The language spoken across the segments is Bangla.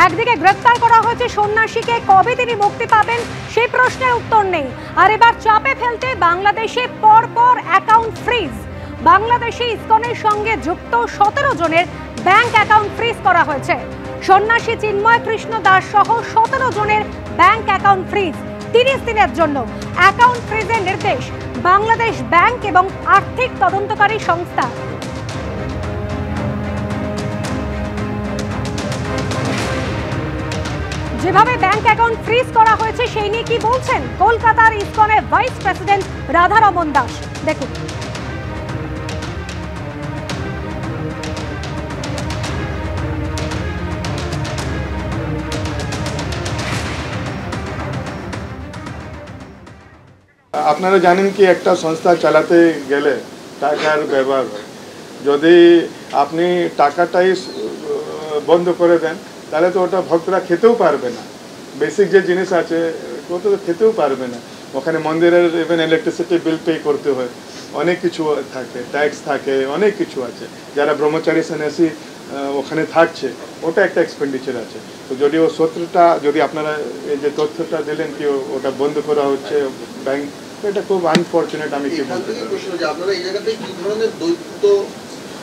একদিকে গ্রেফতার করা হয়েছে সন্ন্যাসীকে, কবে তিনি মুক্তি পাবেন সেই প্রশ্নের উত্তর নেই। আর এবার চাপে ফেলতে বাংলাদেশে পরপর অ্যাকাউন্ট ফ্রিজ। বাংলাদেশে ইসকনের সঙ্গে যুক্ত 17 জনের ব্যাংক অ্যাকাউন্ট ফ্রিজ করা হয়েছে। সন্ন্যাসী চিন্ময় কৃষ্ণ দাস সহ 17 জনের ব্যাংক অ্যাকাউন্ট ফ্রিজ 30 দিনের জন্য। অ্যাকাউন্ট ফ্রিজের নির্দেশ বাংলাদেশ ব্যাংক এবং আর্থিক তদন্তকারী সংস্থা। যেভাবে ব্যাংক অ্যাকাউন্ট ফ্রিজ করা হয়েছে সেই নিয়ে কি বলছেন কলকাতার ইসকনের ভাইস প্রেসিডেন্ট রাধারমন দাস, দেখুন। আপনারা জানেন কি একটা সংস্থা চালাতে গেলে টাকার ব্যবহার হয়। যদি আপনি টাকাটাই বন্ধ করে দেন তাহলে তো ওটা ভক্তরা খেতেও পারবে না। বেসিক যে জিনিস আছে ও তো খেতেও পারবে না। ওখানে মন্দিরের ইভেন ইলেকট্রিসিটি বিল পে করতে হয়, অনেক কিছু থাকে, ট্যাক্স থাকে, অনেক কিছু আছে। যারা ব্রহ্মচারী সন্ন্যাসী ওখানে থাকছে ওটা একটা এক্সপেন্ডিচার আছে। তো যদি ও সূত্রটা যদি আপনারা এই যে তথ্যটা দিলেন কি ওটা বন্ধ করা হচ্ছে ব্যাংক, এটা খুব আনফরচুনেট। আমি কি বলতে পারি আপনারা এই জায়গাতে কি ধরনের দৈত্য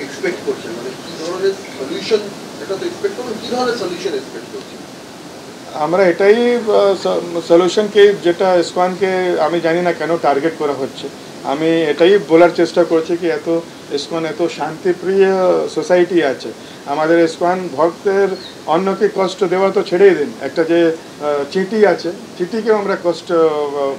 এক্সপেক্ট করছেন, মানে কি ধরনের সলিউশন এটা তো এক্সপেক্ট করুন, কি ধরনের সলিউশন এক্সপেক্ট করছেন? আমরা এটাই সলিউশনকে, যেটা ইসকনকে আমি জানি না কেন টার্গেট করা হচ্ছে, আমি এটাই বলার চেষ্টা করছি কি এত ইসকন এত শান্তিপ্রিয় সোসাইটি আছে। আমাদের ইসকন ভক্তের অন্যকে কষ্ট দেওয়া তো ছেড়েই দিন, একটা যে চিঠি আছে চিঠিকেও আমরা কষ্ট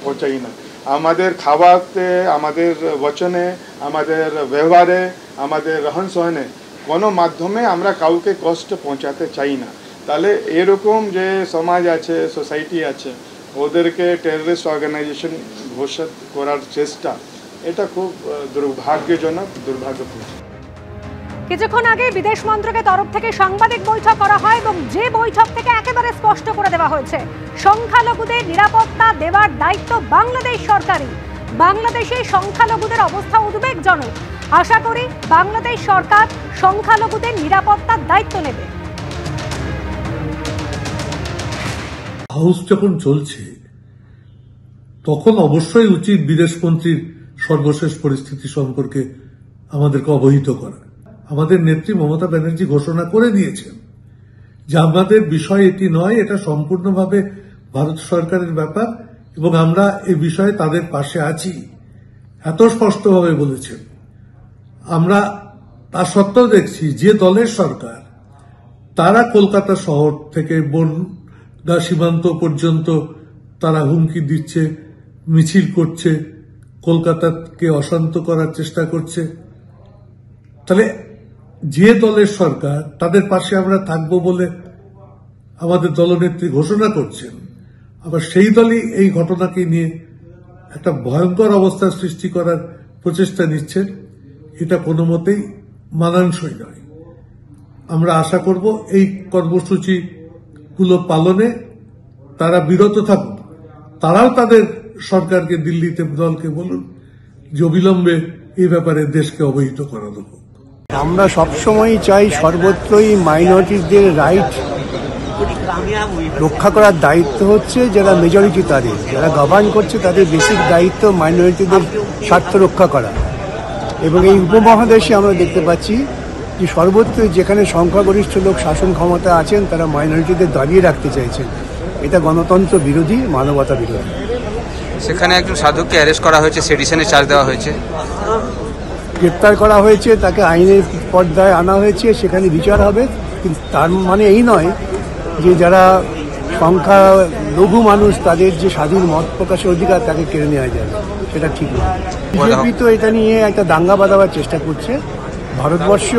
পৌঁছাই না। আমাদের খাওয়াতে, আমাদের বচনে, আমাদের ব্যবহারে, আমাদের রহন সহনে কোনো মাধ্যমে আমরা কাউকে কষ্ট পৌঁছাতে চাই না। তাহলে এরকম যে সমাজ আছে, সোসাইটি আছে, ওদেরকে টেররিস্ট অর্গানাইজেশন ঘোষণা করার চেষ্টা, এটা খুব দুর্ভাগ্যজনক, দুর্ভাগ্যপূর্ণ। কিছুক্ষণ আগে বিদেশ মন্ত্রকের তরফ থেকে সাংবাদিক বৈঠক করা হয় এবং যে বৈঠক থেকে একেবারে স্পষ্ট করে দেওয়া হয়েছে সংখ্যালঘুদের নিরাপত্তা দেওয়ার দায়িত্ব বাংলাদেশ সরকারই। বাংলাদেশে সংখ্যালঘুদের অবস্থা উদ্বেগজনক। আশা করি বাংলাদেশ সরকার সংখ্যালঘুদের নিরাপত্তার দায়িত্ব নেবে। হাউস যখন চলছে তখন অবশ্যই উচিত বিদেশমন্ত্রীর সর্বশেষ পরিস্থিতি সম্পর্কে আমাদেরকে অবহিত করা। আমাদের নেত্রী মমতা ব্যানার্জি ঘোষণা করে দিয়েছেন যে আমাদের বিষয় এটি নয়, এটা সম্পূর্ণভাবে ভারত সরকারের ব্যাপার এবং আমরা এই বিষয়ে তাদের পাশে আছি, এত স্পষ্টভাবে বলেছেন। আমরা তা সত্ত্বেও দেখছি যে দলের সরকার, তারা কলকাতা শহর থেকে বনগাঁ সীমান্ত পর্যন্ত তারা হুমকি দিচ্ছে, মিছিল করছে, কলকাতাকে অশান্ত করার চেষ্টা করছে। তাহলে যে দলের সরকার, তাদের পাশে আমরা থাকবো বলে আমাদের দলনেত্রী ঘোষণা করছেন, আবার সেই দলই এই ঘটনাকে নিয়ে একটা ভয়ঙ্কর অবস্থা সৃষ্টি করার প্রচেষ্টা নিচ্ছেন, এটা কোনো মতেই মানানসই নয়। আমরা আশা করব এই কর্মসূচিগুলো পালনে তারা বিরত থাকুন। তারাও তাদের সরকারকে, দিল্লিতে দলকে বলুন যে অবিলম্বে এই ব্যাপারে দেশকে অবহিত করা দেব। আমরা সবসময় চাই সর্বত্রই মাইনরিটিদের রাইট রক্ষা করার দায়িত্ব হচ্ছে যারা মেজরিটি, তাদের যারা গভর্ন করছে তাদের বেসিক দায়িত্ব মাইনরিটিদের স্বার্থ রক্ষা করা। এবং এই উপমহাদেশে আমরা দেখতে পাচ্ছি যে সর্বত্রই যেখানে সংখ্যাগরিষ্ঠ লোক শাসন ক্ষমতা আছেন তারা মাইনরিটিদের দাঁড়িয়ে রাখতে চাইছেন। এটা গণতন্ত্র বিরোধী, মানবতা বিরোধী। সেখানে একজন সাধককে অ্যারেস্ট করা হয়েছে, সেডিশনের চার্জ দেওয়া হয়েছে, গ্রেপ্তার করা হয়েছে, তাকে আইনের পর্দায় আনা হয়েছে, সেখানে বিচার হবে। কিন্তু তার মানে এই নয় যে যারা সংখ্যালঘু মানুষ তাদের যে স্বাধীন মত প্রকাশের অধিকার তাকে কেড়ে নেওয়া যাবে, সেটা ঠিক নয়। বিজেপি তো এটা নিয়ে একটা দাঙ্গা বাঁধাবার চেষ্টা করছে। ভারতবর্ষ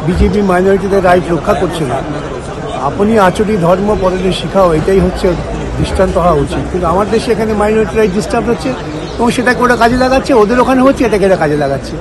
বিজেপি মাইনরিটিদের রাইট রক্ষা করছে না। আপনি আচরি ধর্ম পরের শিখাও, এটাই হচ্ছে দৃষ্টান্ত হওয়া উচিত। কিন্তু আমার দেশে এখানে মাইনরিটি রাইট ডিস্টার্ব হচ্ছে এবং সেটাকে ওরা কাজে লাগাচ্ছে, ওদের ওখানে হচ্ছে, এটাকে এরা কাজে লাগাচ্ছে।